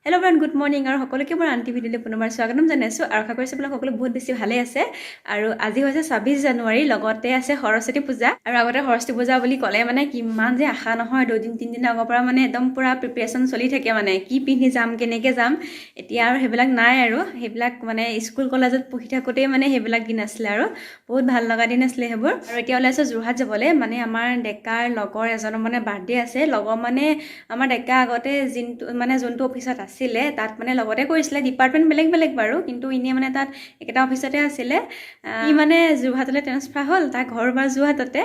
Hello friend, good morning. আৰু সকলোকে মোৰ আন্টি ভিডিঅ'লৈ পুনৰবাৰ স্বাগতম জনাইছো আৰু আশা কৰিছো আপোনালোক সকলো বহুত বেছি ভালে আছে আৰু আজি হৈছে 26 জানুৱাৰী লগতে আছে সৰস্বতী পূজা আৰু আগতে সৰস্বতী পূজা বুলি ক'লে মানে কিমান যে আশা নহয় দুদিন তিনদিন আগৰ পৰা মানে একদম পুৰা প্ৰিপাৰেচন চলি থাকে মানে কি পিন্ধি যাম কেনেকৈ যাম এতিয়া আৰু হেবিলাক নাই আৰু হেবিলাক মানে স্কুল কলেজত পঢ়ি থাকোতে মানে হেবিলাক দিন আছিল আৰু বহুত ভাল লগা দিন আছিল হেবোৰ আৰু এতিয়া ওলাইছো যোৰহাট যাবলৈ মানে আমাৰ ডেকাৰ লগৰ এজনৰ মানে বাৰ্থডে আছে লগৰ মানে আমাৰ ডেকা আগতে যোনটো অফিসত আছিলে তাত মানে লগতে কৰিছিলে ডিপাৰ্টমেন্ট বেলেগ বেলেগ বাৰু কিন্তু ইনে মানে তাত একেটা অফিসতে আছিলে ই মানে যোৰহাটলৈ ট্ৰান্সফাৰ হ'ল তাৰ ঘৰ বা যোৰহাটতে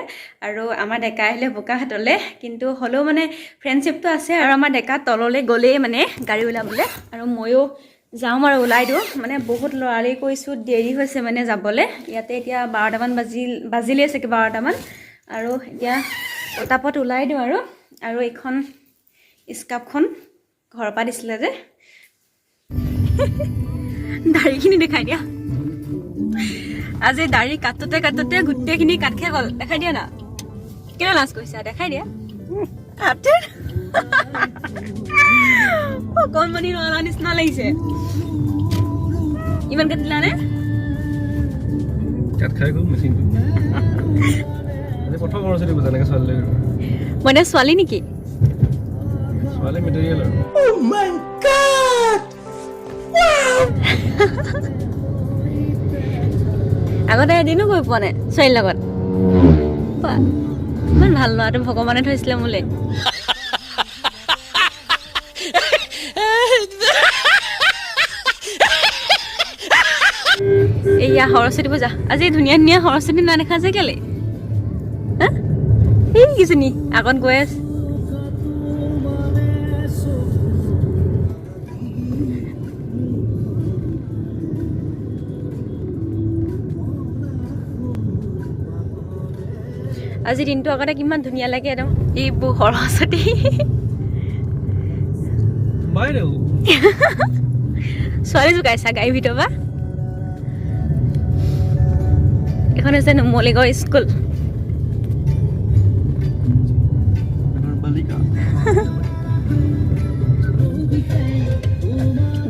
আৰু আমাৰ ডেকা আহিলে বোকাহাটলৈ কিন্তু হলেও মানে ফ্ৰেণ্ডশিপটো আছে আৰু আমাৰ ডেকা তললৈ গ'লেই মানে গাড়ী ওলাবলৈ আৰু ময়ো যাম আৰু ওলাই দিওঁ মানে বহুত লৰালি কৈছো দেৰি হৈছে মানে যাবলৈ ইয়াতে এতিয়া 12টা মান বাজিলে আছে 12টা মান আৰু এতিয়া পটাপট ওলাই দিওঁ আৰু এইখন স্কাৰ্ফখন ঘৰৰ পৰা দিছিলে যে দাড়িখিনি দেখাই দিয়া আজি দাড়ি কাটোতে গোটেইখিনি কাট খাই গ'ল দেখাই দিয়া না কেনে লাজ কৰিছা দেখাই দিয়া অকণমানি ল'ৰা নিচিনা লাগিছে ইমান কাটিলা নে কাট খাই গ'ল মেচিনটো আজি প্ৰথম সৰস্বতী পূজা এনেকৈ ছোৱালী মই ছোৱালী নেকি ছোৱালী মেটেৰিয়েল আৰু Oh my god! Wow! আগতে এদিনো গৈ পোৱা নাই ছোৱালীৰ লগত ইমান ভাল ল'ৰাটো ভগৱানে থৈছিলে মোলে এইয়া সৰস্বতী পূজা আজি ধুনীয়া ধুনীয়া সৰস্বতী না দেখা যায় কেলে এই কিজনী আগত গৈ আছে আজি দিনটো আগতে কিমান ধুনীয়া লাগে একদম এই সৰস্বতী বাইদেউ ছোৱালী জোকাইছা গাড়ীৰ ভিতৰৰ পৰা এখন হৈছে নুমলীগড় স্কুল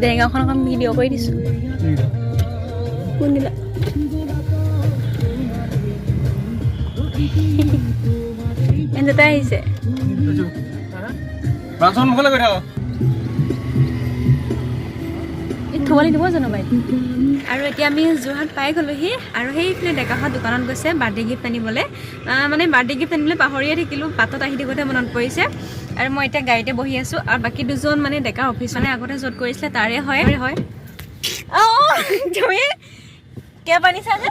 দেৰগাঁওখন এখন ভিডিঅ' কৰি দিছো কোন দিলা এনজেটা আহিছে প্ৰাঞ্চন মুখলৈ গৈ থাক থ'বলৈ দিব জানো বাইক আৰু এতিয়া আমি যোৰহাট পাই গ'লোহি আৰু সেইফালে ডেকাহঁত দোকানত গৈছে বাৰ্থডে গিফ্ট আনিবলৈ মানে বাৰ্থডে গিফ্ট আনিবলৈ পাহৰিয়ে থাকিলোঁ বাটত আহি থাকোঁতে মনত পৰিছে আৰু মই এতিয়া গাড়ীতে বহি আছোঁ আৰু বাকী দুজন মানে ডেকাৰ অফিচ মানে আগতে য'ত কৰিছিলে তাৰে হয় তুমি কেব আনিছা যে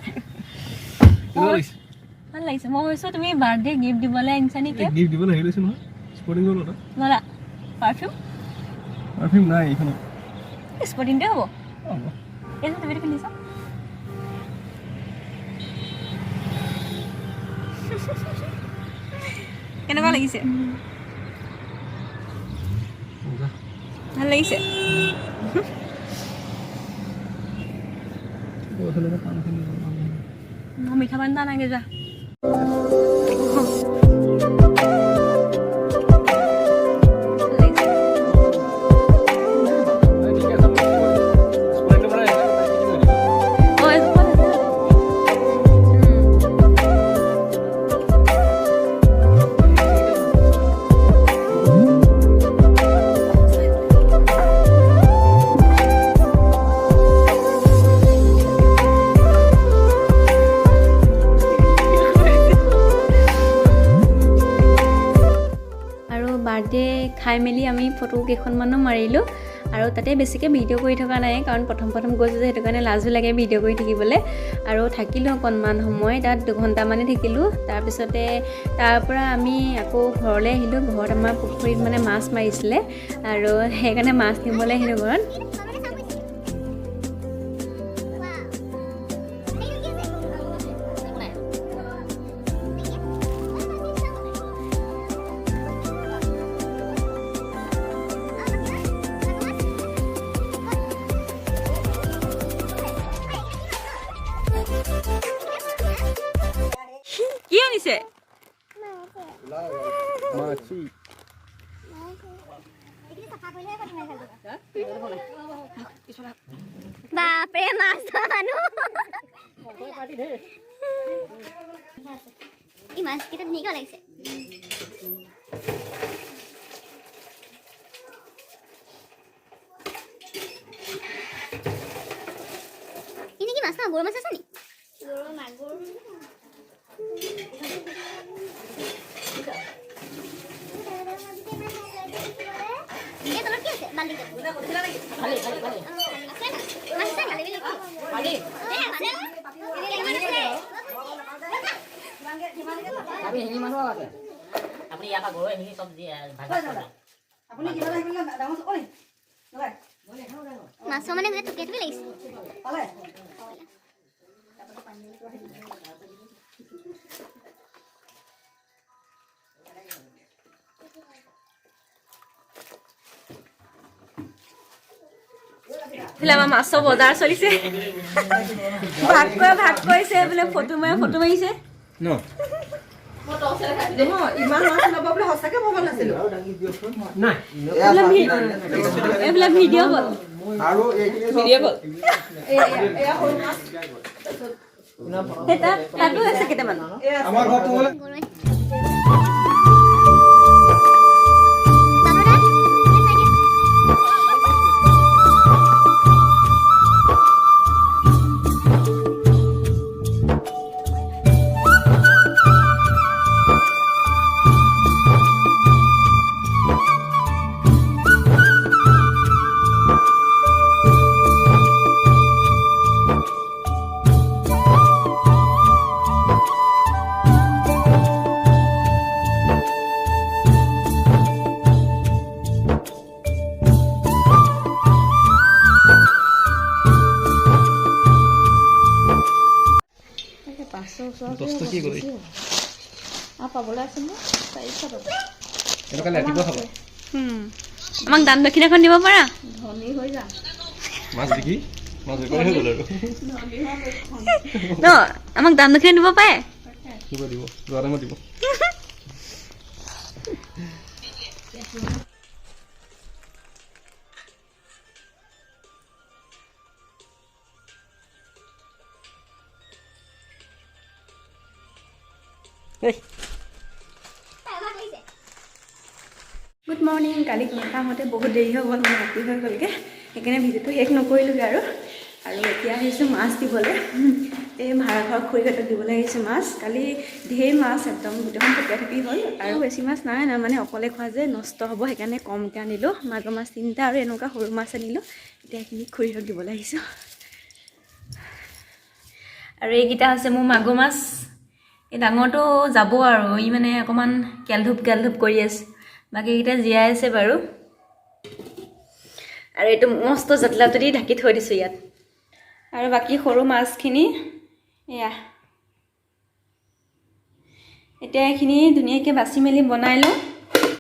ভাল লাগিছে মই ভাবিছোঁ তুমি বাৰ্থডে গিফ্ট দিবলৈ আনিছা নেকি গিফ্ট দিবলৈ আহি লৈছোঁ নহয় স্পৰ্টিং জোৰ এটা ব'লা পাৰফিউম নাই এইখনত স্পৰ্টিংটোৱে হ'ব এই তুমি পিন্ধিছা কেনেকুৱা লাগিছে ভাল লাগিছে মিঠা পানী এটা নাগে যা বাৰ্থডে খাই মেলি আমি ফটো কেইখনমানো মাৰিলোঁ আৰু তাতে বেছিকৈ ভিডিঅ' কৰি থকা নাই কাৰণ প্ৰথম গৈছোঁ যে সেইটো কাৰণে লাজো লাগে ভিডিঅ' কৰি থাকিবলৈ আৰু থাকিলোঁ অকণমান সময় তাত 2 ঘণ্টামানেই থাকিলোঁ তাৰপিছতে তাৰ পৰা আমি আকৌ ঘৰলৈ আহিলোঁ ঘৰত আমাৰ পুখুৰীত মানে মাছ মাৰিছিলে আৰু সেইকাৰণে মাছ নিবলৈ আহিলোঁ ঘৰত কি আনিছে মাছি বাপৰে মাছ মানুহ এই মাছকেইটা ধুনীয়াকৈ লাগিছে ini কি মাছ না গৰৈ মাছ আছে নি গৰৈ মাগুৰ ये तलर কি আছে বালি কে খালি মাছ আছে খালি খালি আমি হিনি মাছ আছে আপুনি ইয়াৰ পৰা গৈ হিনি চব ভাজা কৰে আপুনি কিবা লাগিলে ডাঙৰ ঐ নলাই মাছ মানে ঘৰে টুকে টুকে লাগিছে পালে আমাৰ মাছৰ বজাৰ চলিছে ভাগ কৰিছে বোলে ফটো মাৰিছে ন ইমান মাছ ল'ব বোলে সঁচাকে ভবা নাছিলো নাই এইবিলাক ভিডিঅ' কল আৰু ভিডিঅ' কল তাতো আছে কেইটামান আমাৰ ঘৰটো হ'লে গৰৈ দস্ত কি কৰি পাবলৈ আছে নে 400 টকা এনেকুৱা ৰাতিপুৱা খাব আমাক দান দক্ষিণাখন দিব পাৰা ধনী হৈ যা মাছ বিকি মাছ বিকি হৈ গ'ল আৰু ন আমাক দান দক্ষিণা দিব পাৰে দিব যোৱা টাইমত দিব গুড মৰ্ণিং কালি ঘৰত আহোঁতে বহুত দেৰি হৈ গ'ল ৰাতি হৈ গ'লগৈ সেইকাৰণে ভিডিঅ'টো শেষ নকৰিলোগৈ আৰু এতিয়া আহিছোঁ মাছ দিবলৈ এই ভাড়াঘৰ খুৰীহঁতক দিবলৈ আহিছোঁ মাছ কালি ঢেৰ মাছ একদম গোটেইখন পকিয়াই থাকি হ'ল আৰু বেছি মাছ নাই মানে অকলে খোৱা যে নষ্ট হ'ব সেইকাৰণে কমকৈ আনিলোঁ মাগুৰ মাছ 3টা আৰু এনেকুৱা সৰু মাছ আনিলোঁ এতিয়া এইখিনি খুৰীহঁতক দিবলৈ আহিছোঁ আৰু এইকেইটা হৈছে মোৰ মাগুৰ মাছ এই ডাঙৰটো যাব আৰু ই মানে অকণমান কেলধূপ কৰি আছে বাকীকেইটা জীয়াই আছে বাৰু আৰু এইটো মস্ত জাতলাটো দি ঢাকি থৈ দিছোঁ ইয়াত আৰু বাকী সৰু মাছখিনি এয়া এতিয়া এইখিনি ধুনীয়াকৈ বাছি মেলি বনাই লওঁ